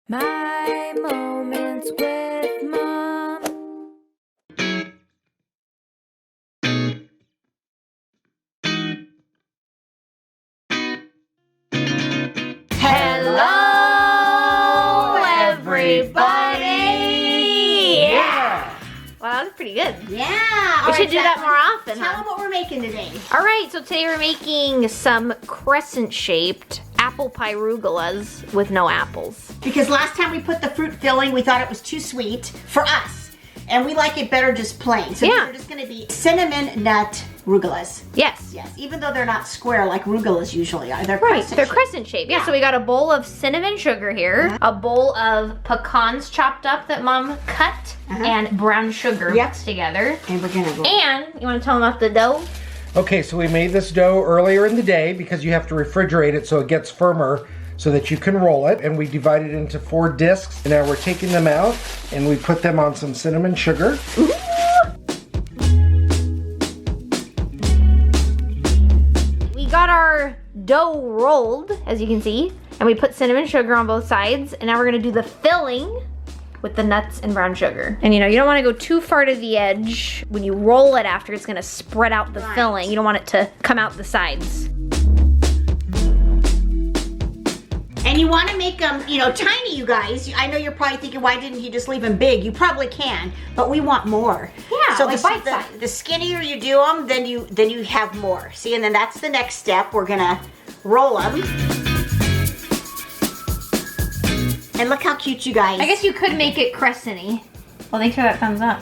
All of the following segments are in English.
My moments with mom. Hello, everybody! Yeah! Well, that was pretty good. Yeah! We should do that more often, Tell huh? them what we're making today. All right, so today we're making some crescent-shaped apple pie rugellas with no apples. Because last time we put the fruit filling, we thought it was too sweet for us. And we like it better just plain. So Yeah. these are just gonna be cinnamon nut rugellas. Yes. Yes, even though they're not square like rugellas usually are. They're Right, crescent they're shaped. crescent shaped. Yeah, so we got a bowl of cinnamon sugar here, a bowl of pecans chopped up that Mom cut, and brown sugar mixed together. And we're gonna go. And, you wanna tell them about the dough? Okay, so we made this dough earlier in the day because you have to refrigerate it so it gets firmer so that you can roll it. And we divide it into 4 discs. And now we're taking them out and we put them on some cinnamon sugar. Ooh. We got our dough rolled, as you can see, and we put cinnamon sugar on both sides. And now we're gonna do the filling with the nuts and brown sugar. And you know, you don't wanna go too far to the edge. When you roll it after, it's gonna spread out the filling. You don't want it to come out the sides. And you want to make them, you know, tiny, you guys. I know you're probably thinking, why didn't you just leave them big? You probably can, but we want more. Yeah, so like bite size. the skinnier you do them, then you have more. See, and then that's the next step. We're gonna roll them. And look how cute, you guys. I guess you could make it crescent-y. Well, thanks for that thumbs up.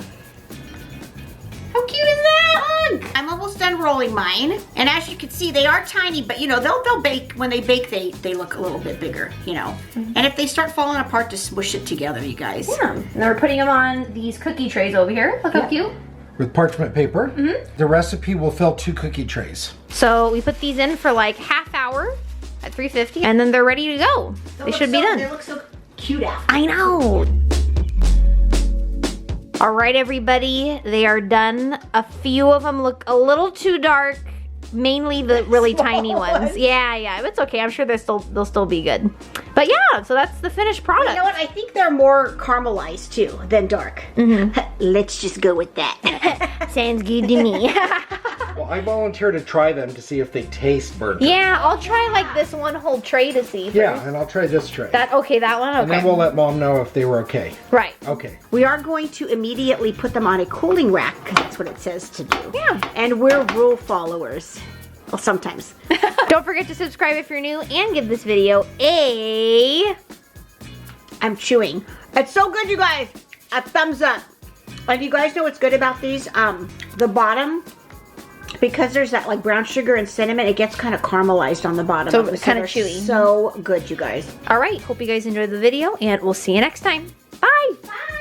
How cute is that? Look, I'm almost done rolling mine. And as you can see, they are tiny, but you know, they'll bake. When they bake, they look a little bit bigger, you know. And if they start falling apart, just smush it together, you guys. Yeah. And then we're putting them on these cookie trays over here. Look how cute. With parchment paper. The recipe will fill 2 cookie trays. So we put these in for like half hour at 350, and then they're ready to go. They should be done. They look so cute out. I know. All right, everybody, they are done. A few of them look a little too dark, mainly the really tiny ones. Yeah, it's okay. I'm sure they'll still be good. But yeah, so that's the finished product. You know what? I think they're more caramelized too than dark. Let's just go with that. Sounds good to me. Well, I volunteer to try them to see if they taste burnt. Yeah, I'll try like this one whole tray to see. Yeah, and I'll try this tray. That one? Okay. And then we'll let Mom know if they were okay. Right. Okay. We are going to immediately put them on a cooling rack because that's what it says to do. Yeah. And we're rule followers. Well, sometimes. Don't forget to subscribe if you're new and give this video a... I'm chewing. It's so good, you guys. A thumbs up. And you guys know what's good about these? The bottom, because there's that like brown sugar and cinnamon, it gets kind of caramelized on the bottom. So of it. it's kinda they're chewy. So good, you guys. All right, hope you guys enjoyed the video, and we'll see you next time. Bye. Bye.